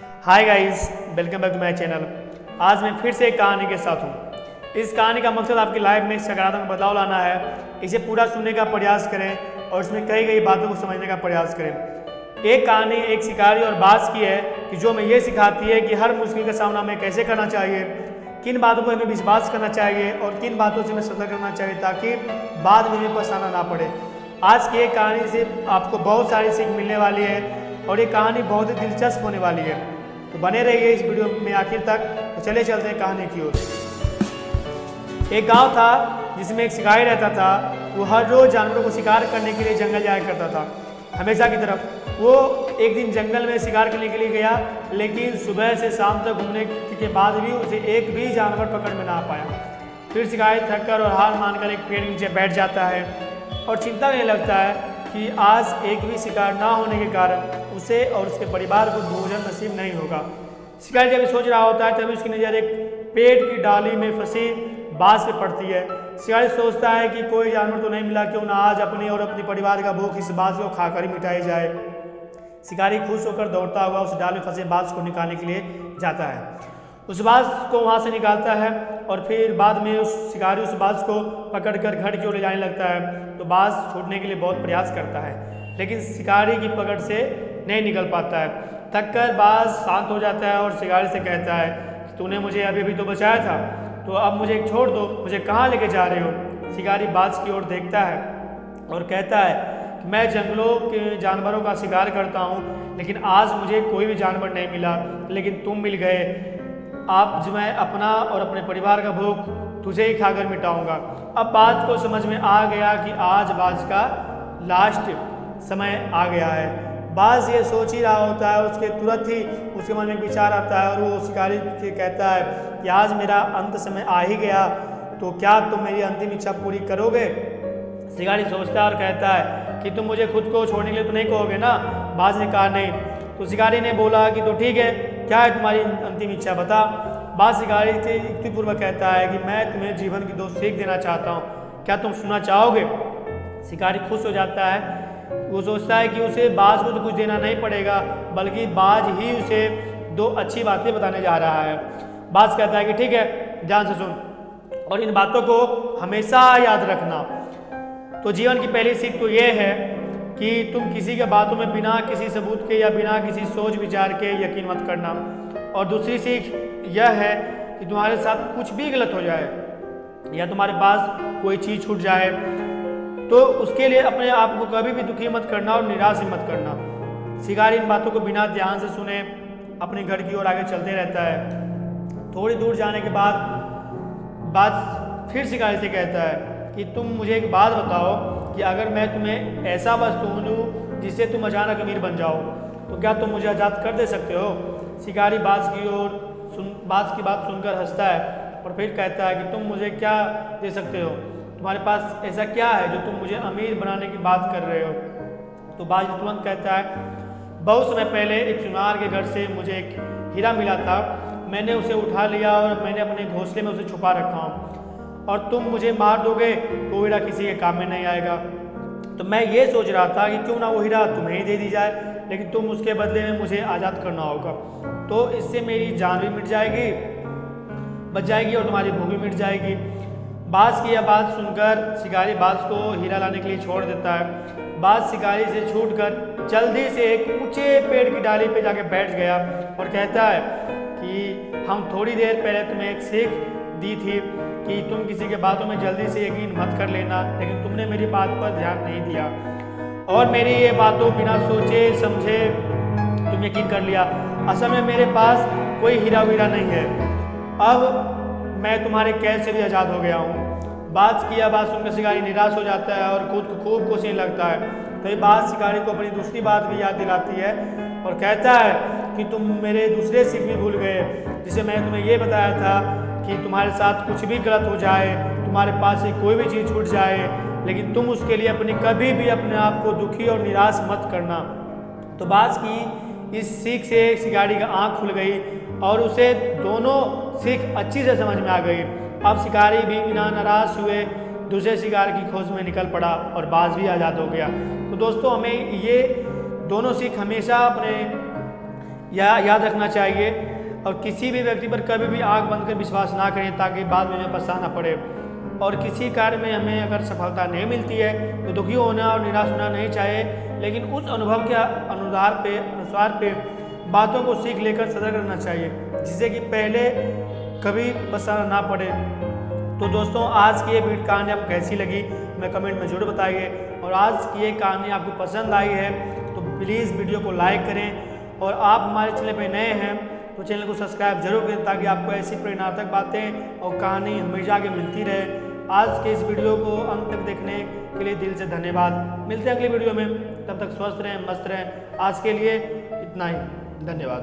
Hi guys, welcome back to my channel. आज मैं फिर से एक कहानी के साथ हूँ। इस कहानी का मकसद आपकी लाइफ में सकारात्मक बदलाव लाना है। इसे पूरा सुनने का प्रयास करें और इसमें कई कई बातों को समझने का प्रयास करें। एक कहानी एक शिकारी और बाज की है कि जो हमें ये सिखाती है कि हर मुश्किल का सामना हमें कैसे करना चाहिए, किन बातों पर हमें विश्वास करना चाहिए और किन बातों से हमें सतर्क करना चाहिए ताकि बाद में हमें पछताना ना पड़े। आज की एक कहानी से आपको बहुत सारी सीख मिलने वाली है और ये कहानी बहुत ही दिलचस्प होने वाली है, तो बने रहिए इस वीडियो में आखिर तक। तो चले चलते हैं कहानी की ओर। एक गांव था जिसमें एक शिकारी रहता था। वो हर रोज जानवरों को शिकार करने के लिए जंगल जाया करता था, हमेशा की तरफ। वो एक दिन जंगल में शिकार करने के लिए गया, लेकिन सुबह से शाम तक घूमने के बाद भी उसे एक भी जानवर पकड़ में ना पाया। फिर शिकारी थक कर और हार मानकर एक पेड़ के नीचे बैठ जाता है और चिंता करने लगता है कि आज एक भी शिकार ना होने के कारण उसे और उसके परिवार को भोजन नसीब नहीं होगा। शिकारी जब सोच रहा होता है तभी उसकी नज़र एक पेड़ की डाली में फंसी बाज पे पड़ती है। शिकारी सोचता है कि कोई जानवर तो नहीं मिला, क्यों ना आज अपनी और अपने परिवार का भूख इस बाज को खाकर ही मिटाई जाए। शिकारी खुश होकर दौड़ता हुआ उस डाल में फंसे बाज को निकालने के लिए जाता है। उस बाज को वहाँ से निकालता है और फिर बाद में उस शिकारी उस बाज को पकड़कर घर की ओर ले जाने लगता है। तो बाज छूटने के लिए बहुत प्रयास करता है, लेकिन शिकारी की पकड़ से नहीं निकल पाता है। थक कर बाज शांत हो जाता है और शिकारी से कहता है कि तूने मुझे अभी भी तो बचाया था, तो अब मुझे छोड़ दो, मुझे कहाँ लेके जा रहे हो। शिकारी बाज की ओर देखता है और कहता है कि मैं जंगलों के जानवरों का शिकार करता हूँ, लेकिन आज मुझे कोई भी जानवर नहीं मिला, लेकिन तुम मिल गए। आप जो मैं अपना और अपने परिवार का भूख तुझे ही खाकर मिटाऊंगा। अब बाज को समझ में आ गया कि आज बाज का लास्ट समय आ गया है। बाज ये सोच ही रहा होता है, उसके तुरंत ही उसके मन में विचार आता है और वो शिकारी से कहता है कि आज मेरा अंत समय आ ही गया, तो क्या तुम मेरी अंतिम इच्छा पूरी करोगे। शिकारी सोचता है और कहता है कि तुम मुझे खुद को छोड़ने के लिए तो नहीं कहोगे ना। बाज ने कहा नहीं। तो शिकारी ने बोला कि तो ठीक है, क्या है तुम्हारी अंतिम इच्छा, बता। बाज शिकारी से युक्तिपूर्वक कहता है कि मैं तुम्हें जीवन की 2 सीख देना चाहता हूँ, क्या तुम सुनना चाहोगे। शिकारी खुश हो जाता है। वो सोचता है कि उसे बाज को तो कुछ देना नहीं पड़ेगा, बल्कि बाज ही उसे 2 अच्छी बातें बताने जा रहा है। बाज कहता है कि ठीक है, ध्यान से सुन और इन बातों को हमेशा याद रखना। तो जीवन की पहली सीख तो ये है कि तुम किसी के बातों में बिना किसी सबूत के या बिना किसी सोच विचार के यकीन मत करना। और दूसरी सीख यह है कि तुम्हारे साथ कुछ भी गलत हो जाए या तुम्हारे पास कोई चीज़ छूट जाए तो उसके लिए अपने आप को कभी भी दुखी मत करना और निराश मत करना। शिकारी इन बातों को बिना ध्यान से सुने अपने घर की ओर आगे चलते रहता है। थोड़ी दूर जाने के बाद बाज फिर शिकारी से कहता है कि तुम मुझे एक बात बताओ कि अगर मैं तुम्हें ऐसा वस्तु दूँ जिससे तुम अचानक अमीर बन जाओ, तो क्या तुम मुझे आज़ाद कर दे सकते हो। शिकारी बाज की बात सुनकर हंसता है और फिर कहता है कि तुम मुझे क्या दे सकते हो, तुम्हारे पास ऐसा क्या है जो तुम मुझे अमीर बनाने की बात कर रहे हो। तो बाज तुरंत कहता है बहुत समय पहले एक सुनार के घर से मुझे एक हीरा मिला था, मैंने उसे उठा लिया और मैंने अपने घोंसले में उसे छुपा रखा हूँ, और तुम मुझे मार दोगे तो हीरा किसी के काम में नहीं आएगा। तो मैं ये सोच रहा था कि क्यों ना वो हीरा तुम्हें ही दे दी जाए, लेकिन तुम उसके बदले में मुझे आज़ाद करना होगा, तो इससे मेरी जान भी मिट जाएगी, बच जाएगी और तुम्हारी भूख भी मिट जाएगी। बाज की यह बात सुनकर शिकारी बाज को हीरा लाने के लिए छोड़ देता है। बाज शिकारी से छूटकर जल्दी से एक ऊंचे पेड़ की डाली पे जाके बैठ गया और कहता है कि हम थोड़ी देर पहले तुम्हें एक सीख दी थी कि तुम किसी के बातों में जल्दी से यकीन मत कर लेना, लेकिन तुमने मेरी बात पर ध्यान नहीं दिया और मेरी ये बातों बिना सोचे समझे तुम यकीन कर लिया। असल में मेरे पास कोई हीरा वीरा नहीं है, अब मैं तुम्हारे कैद से भी आज़ाद हो गया हूँ। बाज की यह बात सुनकर शिकारी निराश हो जाता है और खुद को खूब कोसने लगता है। तो ये बात शिकारी को अपनी दूसरी बात भी याद दिलाती है और कहता है कि तुम मेरे दूसरे सीख भी भूल गए, जिसे मैंने तुम्हें ये बताया था कि तुम्हारे साथ कुछ भी गलत हो जाए, तुम्हारे पास से कोई भी चीज़ छूट जाए, लेकिन तुम उसके लिए कभी भी अपने आप को दुखी और निराश मत करना। तो बाज की इस सीख से शिकारी का आँख खुल गई और उसे दोनों सीख अच्छी से समझ में आ गई। अब शिकारी भी बिना नाराज हुए दूसरे शिकार की खोज में निकल पड़ा और बाज भी आज़ाद हो गया। तो दोस्तों, हमें ये दोनों सीख हमेशा अपने याद रखना चाहिए। और किसी भी व्यक्ति पर कभी भी आँख बंद कर विश्वास ना करें ताकि बाद में हमें पछताना पड़े। और किसी कार्य में हमें अगर सफलता नहीं मिलती है तो दुखी होना और निराश होना नहीं चाहिए, लेकिन उस अनुभव के अनुसार पे बातों को सीख लेकर सतर्क रहना चाहिए, जिससे कि पहले कभी पछताना ना पड़े। तो दोस्तों, आज की ये कहानी आपको कैसी लगी मैं कमेंट में जरूर बताइए। और आज की ये कहानी आपको पसंद आई है तो प्लीज़ वीडियो को लाइक करें। और आप हमारे चैनल पर नए हैं तो चैनल को सब्सक्राइब जरूर करें ताकि आपको ऐसी प्रेरणात्मक बातें और कहानी हमेशा आगे मिलती रहे। आज के इस वीडियो को अंत तक देखने के लिए दिल से धन्यवाद। मिलते हैं अगली वीडियो में, तब तक स्वस्थ रहें, मस्त रहें। आज के लिए इतना ही, धन्यवाद।